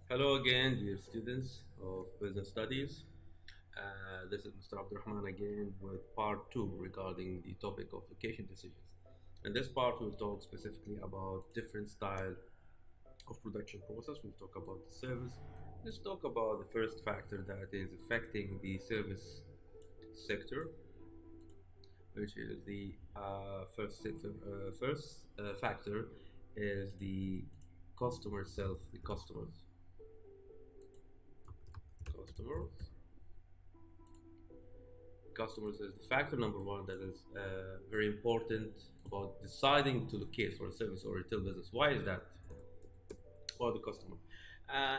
Hello again, dear students of business studies. This is Mr. Abdurrahman again with part two regarding the topic of location decisions. In this part, we'll talk specifically about different style of production process. We'll talk about the service. Let's talk about the first factor that is affecting the service sector, which is the first factor is the customer self, the customers customers is the factor number one that is very important about deciding to locate for a service or retail business. Why is that? For the customer.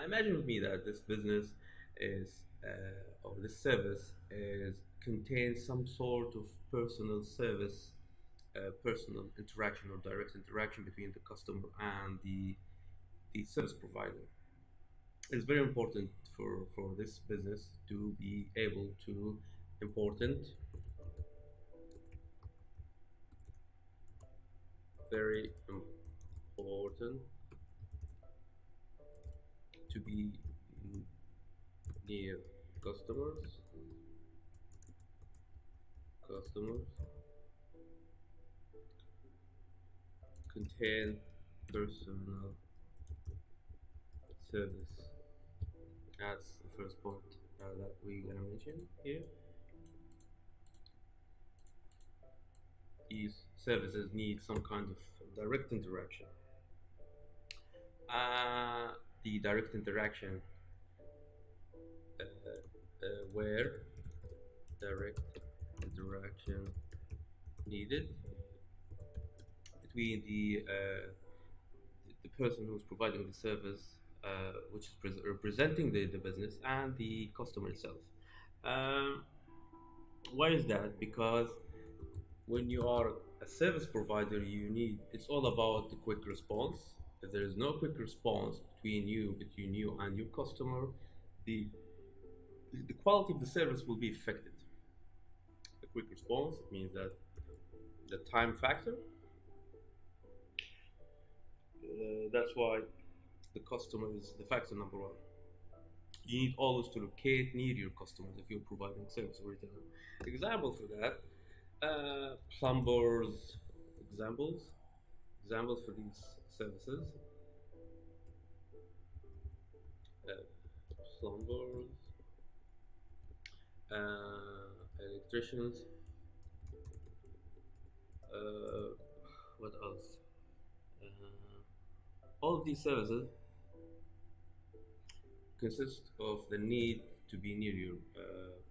Imagine with me that this business is or this service is contains some sort of personal service, personal interaction or direct interaction between the customer and the service provider. It's very important for this business to be able to important very important to be near customers contain personal service. That's the first point that we're gonna mention here. These services need some kind of direct interaction. Uh, the direct interaction where direct interaction needed between the person who's providing the service, which is representing the business, and the customer itself. Um, why is that? Because when you are a service provider, it's all about the quick response. If there is no quick response between you and your customer, the the quality of the service will be affected. The quick response means that the time factor. That's why the customer is the factor number one. You need always to locate near your customers if you're providing service or retail. Example for that, plumbers. Examples. Examples for these services. Uh, Plumbers, electricians. Uh, what else? All of these services consist of the need to be near your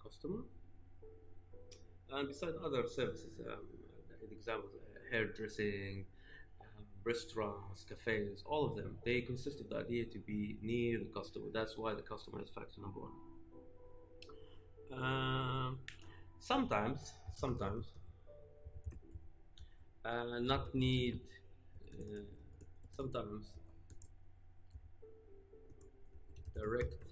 customer, and besides other services, examples, hairdressing, restaurants, cafes, all of them, they consist of the idea to be near the customer. That's why the customer is factor number one. Sometimes, not need, uh, sometimes direct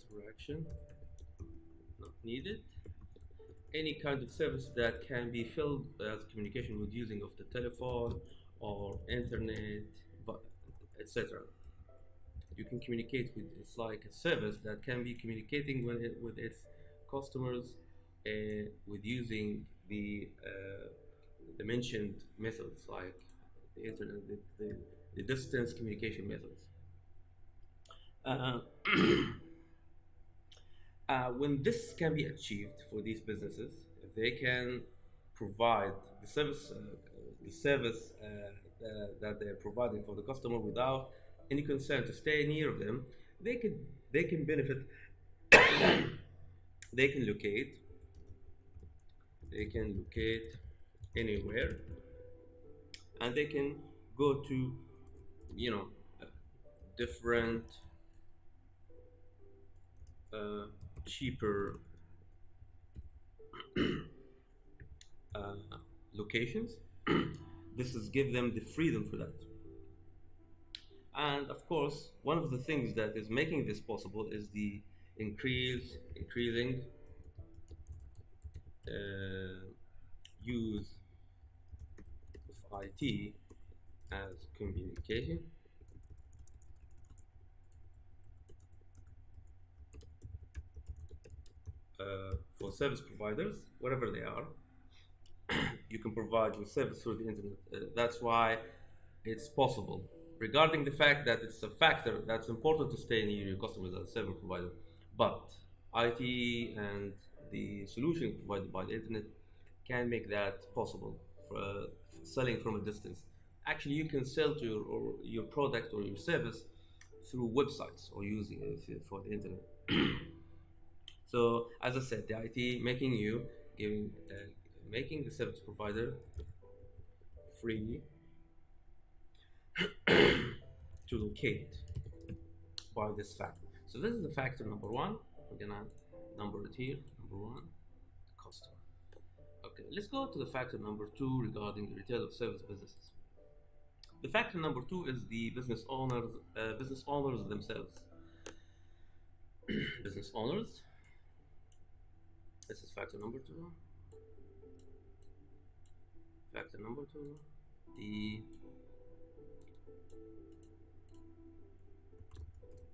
interaction not needed. Any kind of service that can be filled as communication with using of the telephone or internet, etc. You can communicate with, it's like a service that can be communicating with its customers with using the mentioned methods like the internet, the distance communication methods. Uh, when this can be achieved for these businesses, if they can provide the service that they're providing for the customer without any concern to stay near them, they can benefit. they can locate they can locate anywhere, and they can go to you know different uh, cheaper uh, locations. This is give them the freedom for that. And of course, one of the things that is making this possible is the increasing use of IT as communication for service providers, whatever they are. You can provide your service through the internet. That's why it's possible. Regarding the fact that it's a factor that's important to stay near your customers as a service provider, but IT and the solution provided by the internet can make that possible for selling from a distance. Actually, you can sell to your product or your service through websites or using it for the internet. So, as I said, the IT making you giving making the service provider free to locate by this factor. So this is the factor number one. We're gonna number it here. Number one, the customer. Okay, let's go to the factor number two regarding the retail of service businesses. The factor number two is the business owners themselves. Business owners. This is factor number two. Factor number two, the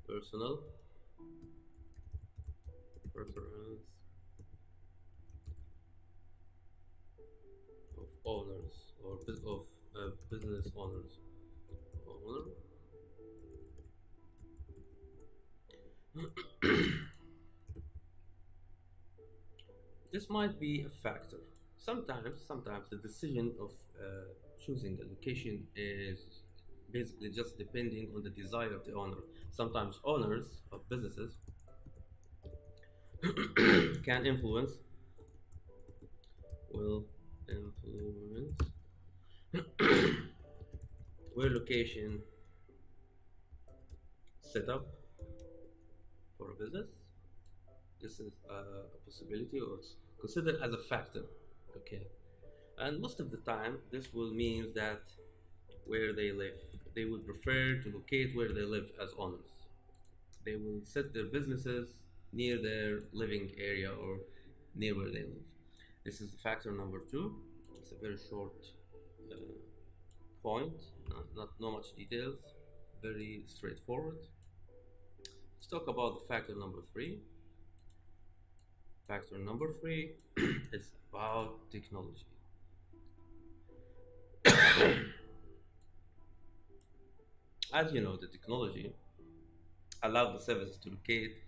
personal preference of owners or of business owners. Owner. This might be a factor. Sometimes the decision of choosing a location is basically just depending on the desire of the owner. Sometimes owners of businesses can will influence where location set up for a business. This is a possibility or it's considered as a factor. Okay, and most of the time this will mean that where they live, they would prefer to locate where they live as owners. They will set their businesses near their living area or near where they live. This is factor number two. It's a very short uh, point, not much details, very straightforward. Let's talk about the factor number three. Factor number three is about technology. As you know, the technology allowed the services to locate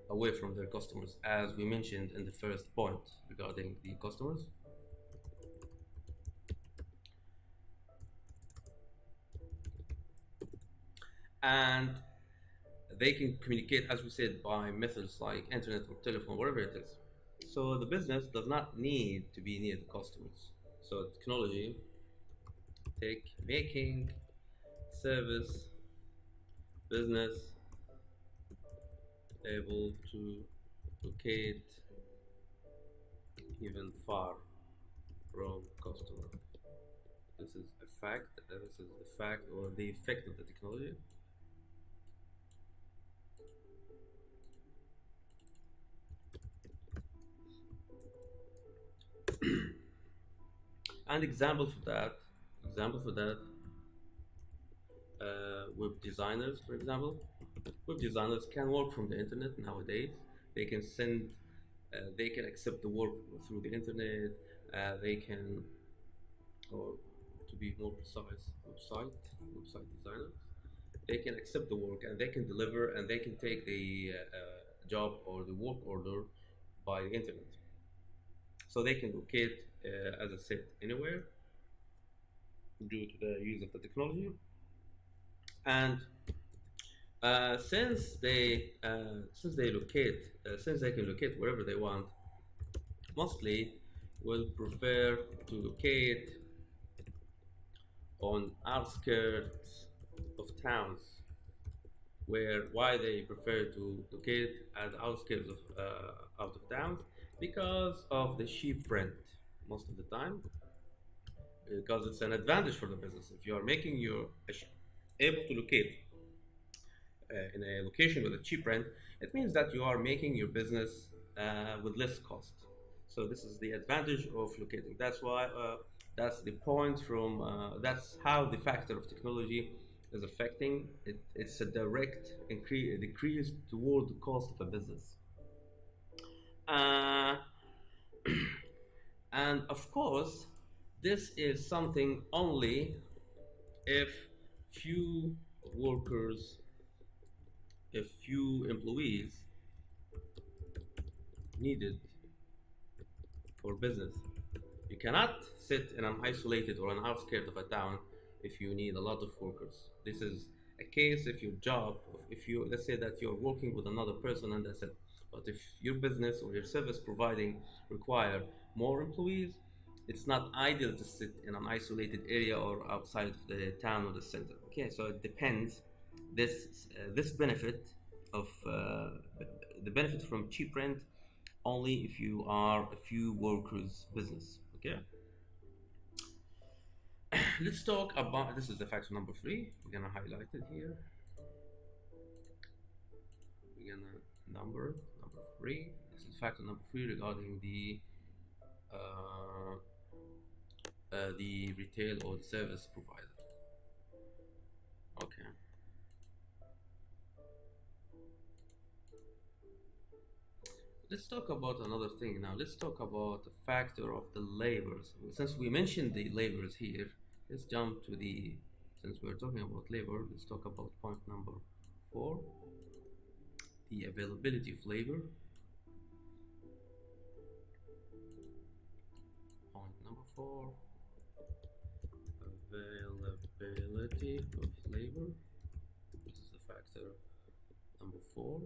away from their customers, as we mentioned in the first point regarding the customers. And they can communicate, as we said, by methods like internet or telephone, whatever it is. So the business does not need to be near the customers. So technology, making service business able to locate even far from customer. This is a fact. This is the fact or the effect of the technology. And example for that, web designers, for example. Web designers can work from the internet nowadays. They can they can accept the work through the internet. They can, or to be more precise, website designers. They can accept the work and they can deliver and they can take the job or the work order by the internet. So they can locate, as I said, anywhere due to the use of the technology. And since they can locate wherever they want, mostly will prefer to locate on outskirts of towns. Why they prefer to locate at the outskirts of out of towns? Because of the cheap rent most of the time, because it's an advantage for the business. If you are making able to locate in a location with a cheap rent, it means that you are making your business with less cost. So this is the advantage of locating. That's why That's the point from that's how the factor of technology is affecting it. It's a direct decrease toward the cost of a business. Uh, and of course, this is something only if few workers, if few employees needed for business. You cannot sit in an isolated or an outskirt of a town if you need a lot of workers. This is a case if your job, if you, let's say that you're working with another person and that's it. But if your business or your service providing require more employees, it's not ideal to sit in an isolated area or outside of the town or the center. Okay, so it depends. This benefit of the benefit from cheap rent only if you are a few workers business. Okay, let's talk about this is the factor number three. We're gonna highlight it here. We're gonna number three. This is factor number three regarding uh, the retail or the service provider. Okay. Let's talk about another thing now. Let's talk about the factor of the labors. Since we mentioned the labors here, let's jump to the, since we're talking about labor, let's talk about point number four, the availability of labor. Point number four, availability of labor. This is the factor number four.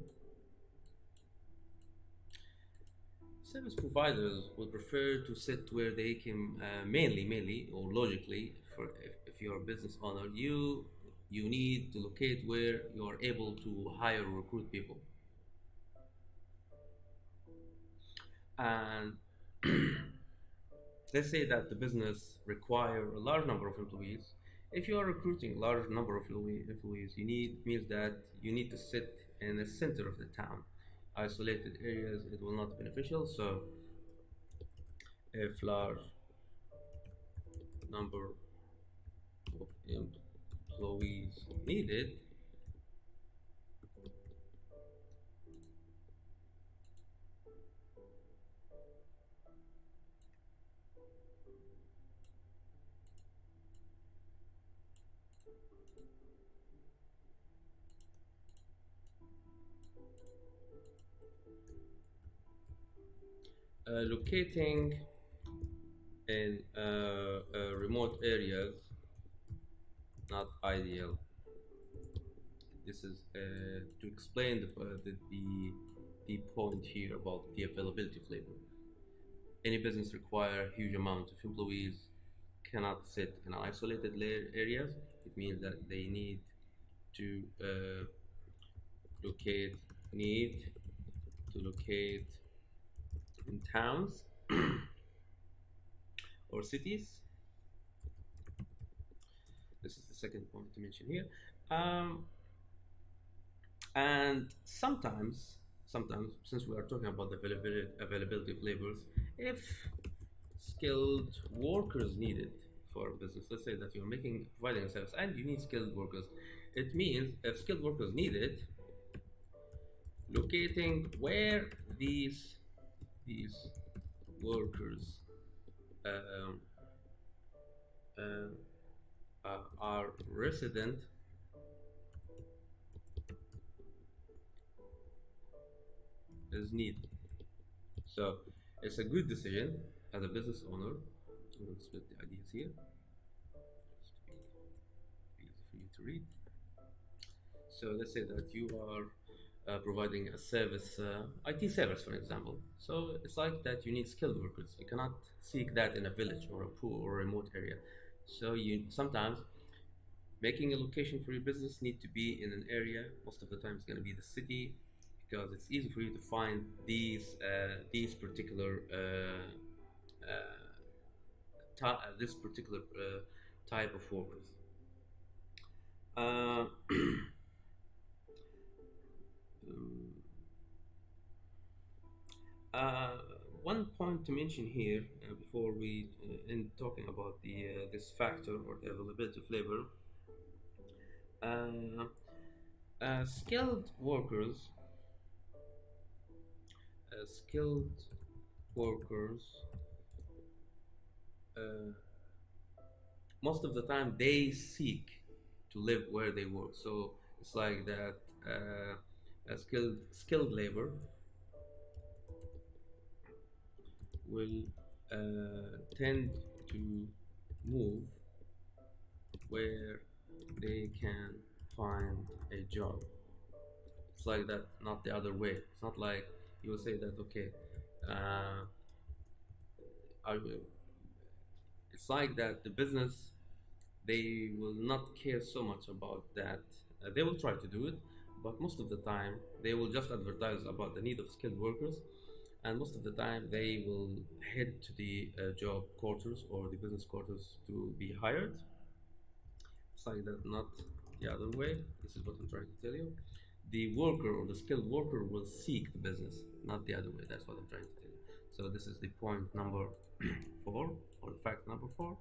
Service providers would prefer to sit where they can mainly or logically for if you're a business owner you need to locate where you are able to hire or recruit people. And let's say that the business require a large number of employees. If you are recruiting a large number of employees, you need means that you need to sit in the center of the town. Isolated areas, it will not be beneficial. So if large number of employees needed, locating in remote areas not ideal. This is to explain the point here about the availability of labor. Any business require huge amount of employees cannot sit in isolated areas. It means that they to uh, locate need to locate in towns or cities. This is the second point to mention here. Um, and sometimes, since we are talking about the availability of laborers, if skilled workers needed for a business, let's say that you're providing a service and you need skilled workers, it means if skilled workers needed, locating where these workers um, are resident is needed. So it's a good decision as a business owner. I'm going to split the ideas here just to be easy for you to read. So let's say that you are providing a service, IT service, for example. So it's like that you need skilled workers. You cannot seek that in a village or a poor or a remote area. So you sometimes making a location for your business need to be in an area. Most of the time, it's going to be the city because it's easy for you to find these particular this particular type of workers. Uh, uh, one point to mention here before we end talking about the this factor or the availability of labor. Uh, skilled workers, skilled workers, uh, most of the time they seek to live where they work. So it's like that. A skilled labor will tend to move where they can find a job. It's like that, not the other way. It's not like you will say that, okay, uh, I will, it's like that the business, they will not care so much about that. They will try to do it, but most of the time they will just advertise about the need of skilled workers, and most of the time they will head to the job quarters or the business quarters to be hired. It's like that, not the other way. This is what I'm trying to tell you. The worker or the skilled worker will seek the business, not the other way. That's what I'm trying to tell you. So this is the point number four, or the fact number four,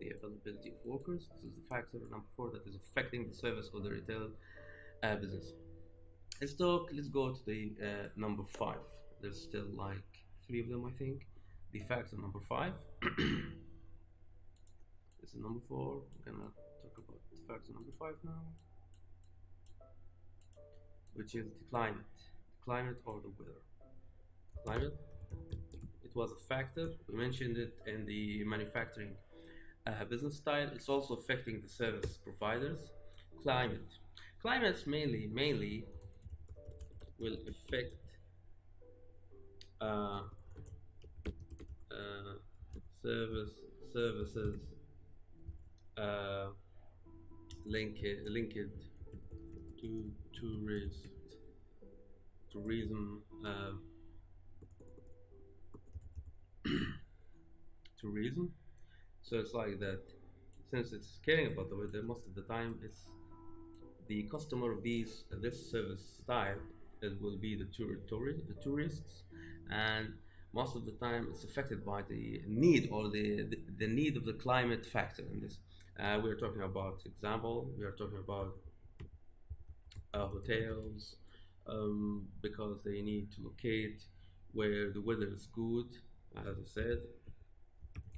the availability of workers. This is the factor number four that is affecting the service or the retail business. Let's go to the number five. There's still like three of them, I think. The factor number five. This is number four. We're gonna talk about factor number five now, which is the climate or the weather. Climate. It was a factor. We mentioned it in the manufacturing business style. It's also affecting the service providers. Climate. Climates mainly will affect uh, services uh, linked to tourism tourism. So it's like that. Since it's caring about the weather, most of the time it's the customer of this service style. It will be the tourists, and most of the time it's affected by the need or the need of the climate factor in this. We are talking about example. We are talking about hotels, because they need to locate where the weather is good, as I said,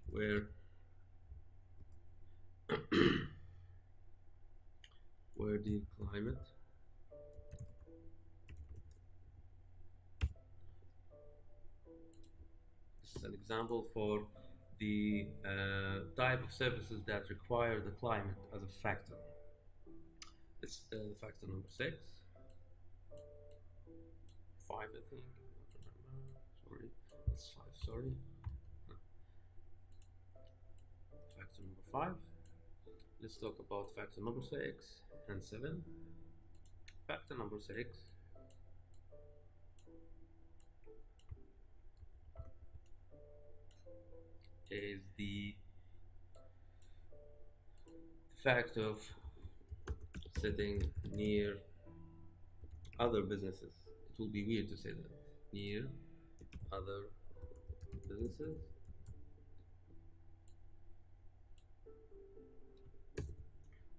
where where the climate. This is an example for the type of services that require the climate as a factor. It's factor number six. Five, I think. Sorry, it's five. Sorry. Factor number five. Let's talk about factor number six and seven. Factor number six is the fact of sitting near other businesses. It will be weird to say that. Near other businesses.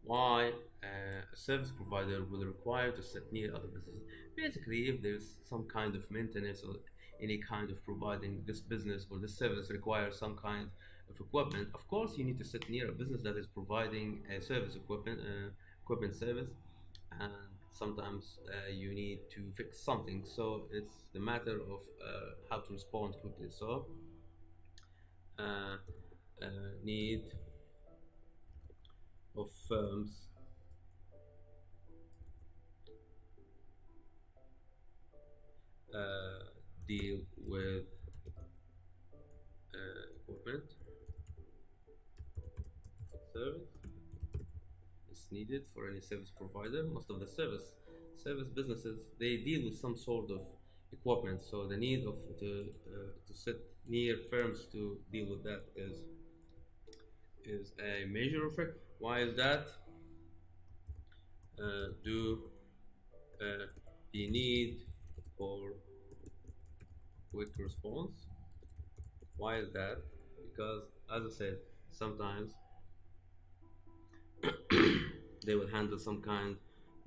Why a service provider will require to sit near other businesses? Basically, if there's some kind of maintenance or any kind of providing this business or this service requires some kind of equipment, of course you need to sit near a business that is providing a service equipment service, and sometimes you need to fix something. So it's the matter of how to respond quickly. So uh, need of firms deal with equipment service is needed for any service provider. Most of the service businesses, they deal with some sort of equipment, so the need of to sit near firms to deal with that is a major effect. Why is that? Due the need for quick response Why is that? Because, as I said, sometimes they will handle some kind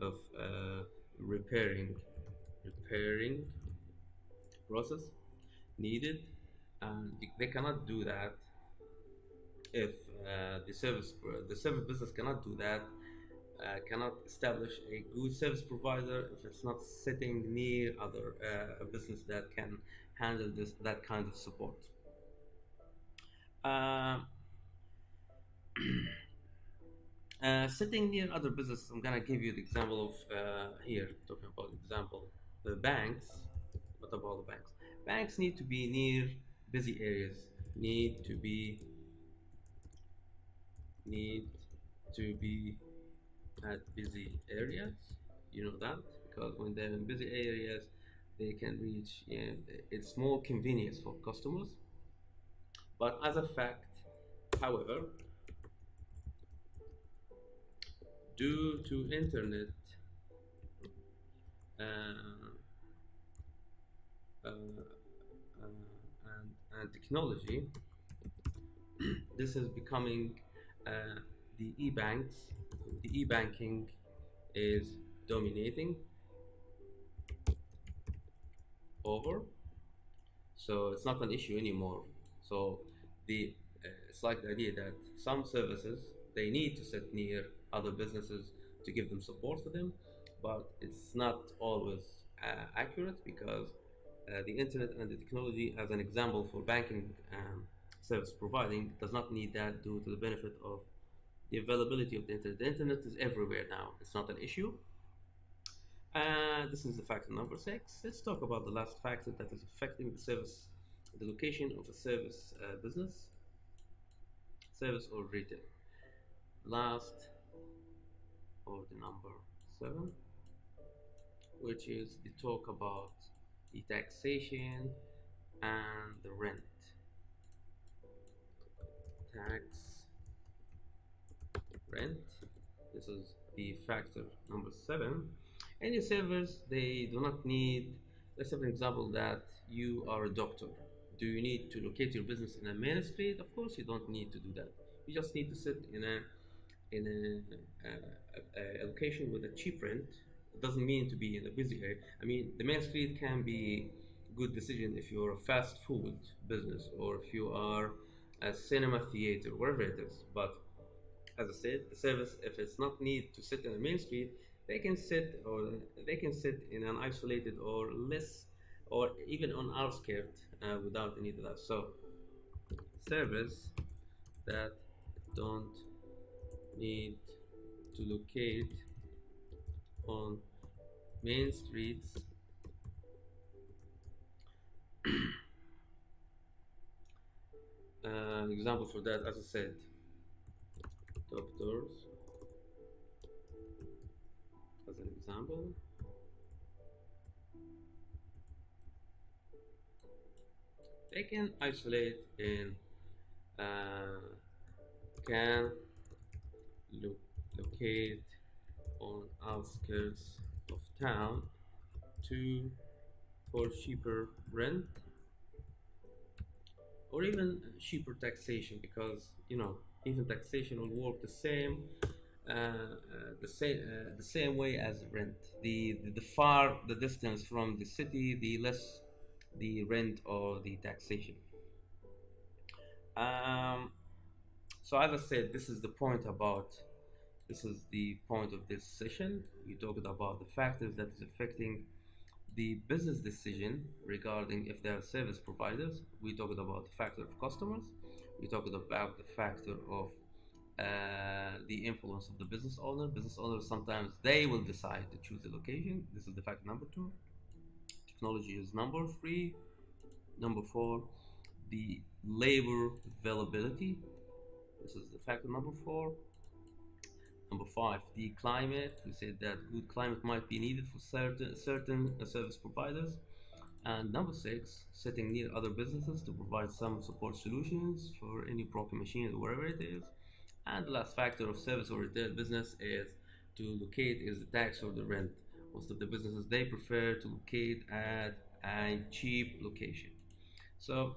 of repairing repairing process needed, and they cannot do that if the service business cannot do that, cannot establish a good service provider if it's not sitting near other a business that can handle this that kind of support. Uh, Sitting near other businesses, I'm gonna give you the example of here talking about example the banks. What about the banks? Banks need to be near busy areas. Need to be need to be at busy areas. You know that because when they're in busy areas, they can reach. Yeah, it's more convenience for customers. But as a fact, however, due to internet uh, uh, and technology, this is becoming uh, the e-banks. The e-banking is dominating over, so it's not an issue anymore. So the it's like the idea that some services they need to sit near other businesses to give them support for them, but it's not always accurate because the internet and the technology, as an example for banking service providing, does not need that due to the benefit of the availability of the internet. The internet is everywhere now. It's not an issue. This is the factor number six. Let's talk about the last factor that is affecting the service, the location of a service business, service or retail. Last, or the number seven, which is the talk about the taxation and the rent. Tax, rent. This is the factor number seven. Any servers they do not need. Let's have an example that you are a doctor. Do you need to locate your business in a main street? Of course, you don't need to do that. You just need to sit in a location with a cheap rent. It doesn't mean to be in a busy area. I mean, the main street can be a good decision if you're a fast food business or if you are a cinema theater, wherever it is. But as I said, the service, if it's not need to sit in the main street, they can sit in an isolated or less or even on outskirts without any of that. So service that don't need to locate on main streets. Example for that, as I said, doctors, as an example. They can isolate in can locate on outskirts of town to for cheaper rent or even cheaper taxation because even taxation will work the same way as rent. The far the distance from the city, the less the rent or the taxation. Um, so as I said, this is the point of this session. We talked about the factors that is affecting the business decision regarding if they are service providers. We talked about the factor of customers. We talked about the factor of the influence of the business owner. Business owners sometimes they will decide to choose the location. This is the factor number two. Technology is number three. Number four, the labor availability. This is the factor number four. Number five, the climate. We said that good climate might be needed for certain service providers. And number six, sitting near other businesses to provide some support solutions for any broken machine or wherever it is. And the last factor of service or retail business is to locate is the tax or the rent. Most of the businesses they prefer to locate at a cheap location. So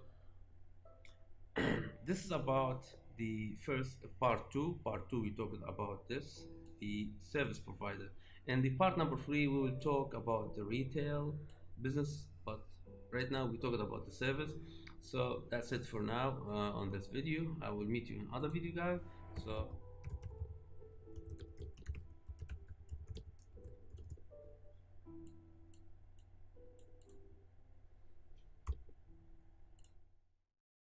This is about the first part two. Part two, we talked about this, the service provider. And the part number three, we will talk about the retail business. But right now, we talked about the service. So that's it for now on this video. I will meet you in other video, guys. So